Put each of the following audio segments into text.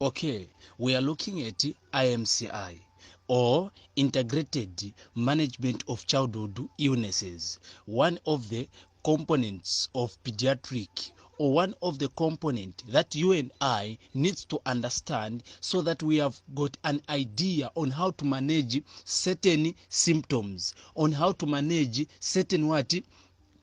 Okay, we are looking at IMCI, or Integrated Management of Childhood Illnesses, one of the components of pediatric, or one of the components that you and I needs to understand so that we have got an idea on how to manage certain symptoms, on how to manage certain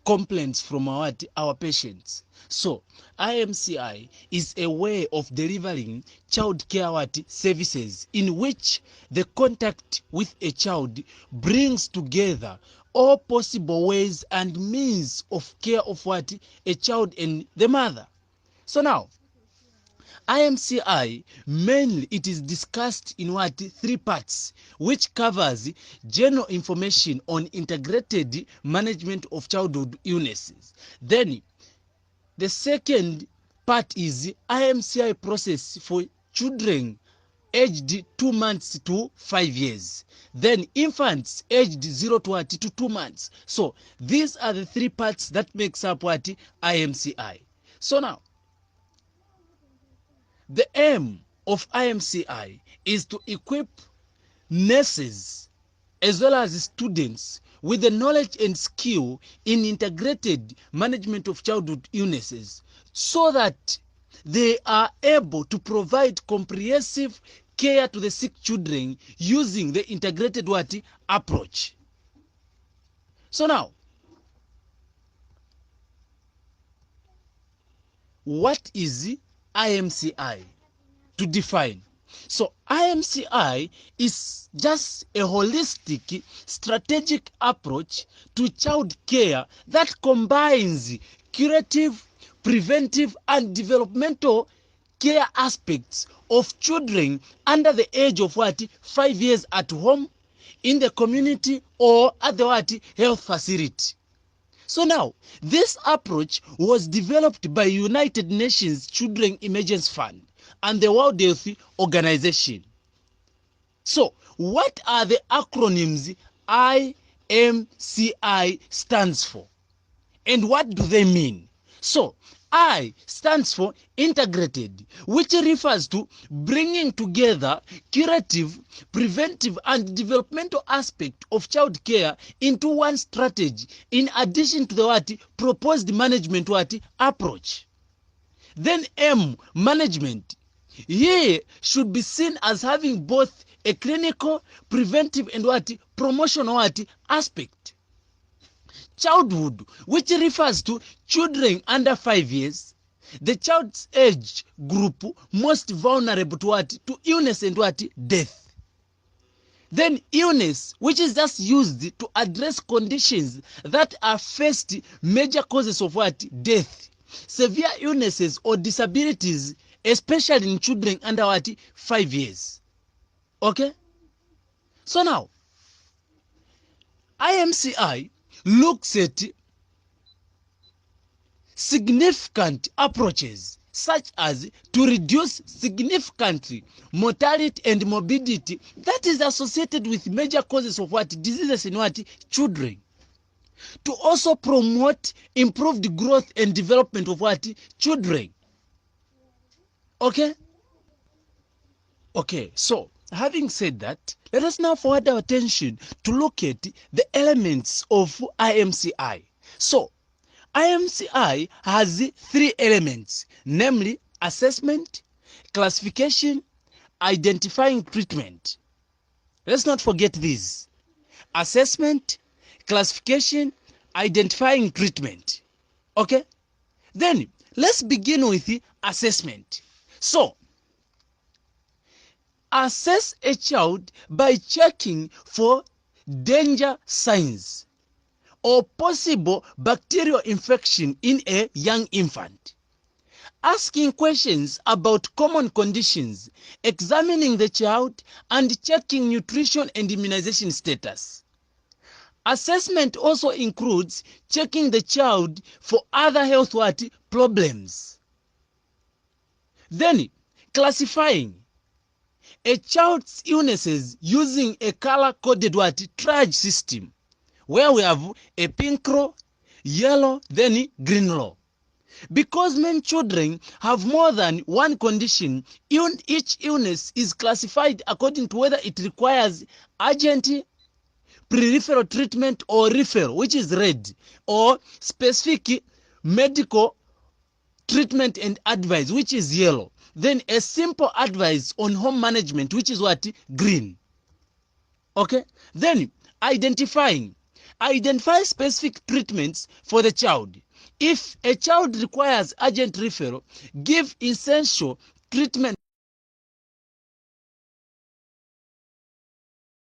complaints from our patients. So IMCI is a way of delivering child care services in which the contact with a child brings together all possible ways and means of care of a child and the mother. So now IMCI, mainly it is discussed in 3 parts, which covers general information on integrated management of childhood illnesses. Then the second part is IMCI process for children aged 2 months to 5 years. Then infants aged 0 to 2 months. So these are the 3 parts that makes up IMCI. So now the aim of IMCI is to equip nurses as well as students with the knowledge and skill in integrated management of childhood illnesses so that they are able to provide comprehensive care to the sick children using the integrated approach. So now, what is IMCI? To define. So IMCI is just a holistic strategic approach to child care that combines curative, preventive and developmental care aspects of children under the age of 5 years at home, in the community or at the health facility. So now, this approach was developed by United Nations Children Emergency Fund and the World Health Organization. So, what are the acronyms IMCI stands for? And what do they mean? So, I stands for integrated, which refers to bringing together curative, preventive and developmental aspect of child care into one strategy in addition to the proposed management approach. Then M, management. Here should be seen as having both a clinical, preventive and promotional aspect. Childhood, which refers to children under 5 years, the child's age group most vulnerable to illness and death. Then illness, which is just used to address conditions that are first major causes of death, severe illnesses or disabilities, especially in children under 5 years. Okay? So now, IMCI looks at significant approaches such as to reduce significantly mortality and morbidity that is associated with major causes of diseases in children, to also promote improved growth and development of children. Okay, so having said that, let us now forward our attention to look at the elements of IMCI. So, IMCI has 3 elements, namely assessment, classification, identifying treatment. Let's not forget these. Assessment, classification, identifying treatment. Okay? Then, let's begin with the assessment. So, assess a child by checking for danger signs or possible bacterial infection in a young infant, asking questions about common conditions, examining the child, and checking nutrition and immunization status. Assessment also includes checking the child for other health problems. Then, classifying a child's illnesses using a color-coded triage system, where we have a pink row, yellow, then green row. Because many children have more than one condition, each illness is classified according to whether it requires urgent pre-referral treatment or referral, which is red, or specific medical treatment and advice, which is yellow. Then a simple advice on home management, which is what? Green. Okay? Then identify specific treatments for the child. If a child requires urgent referral, give essential treatment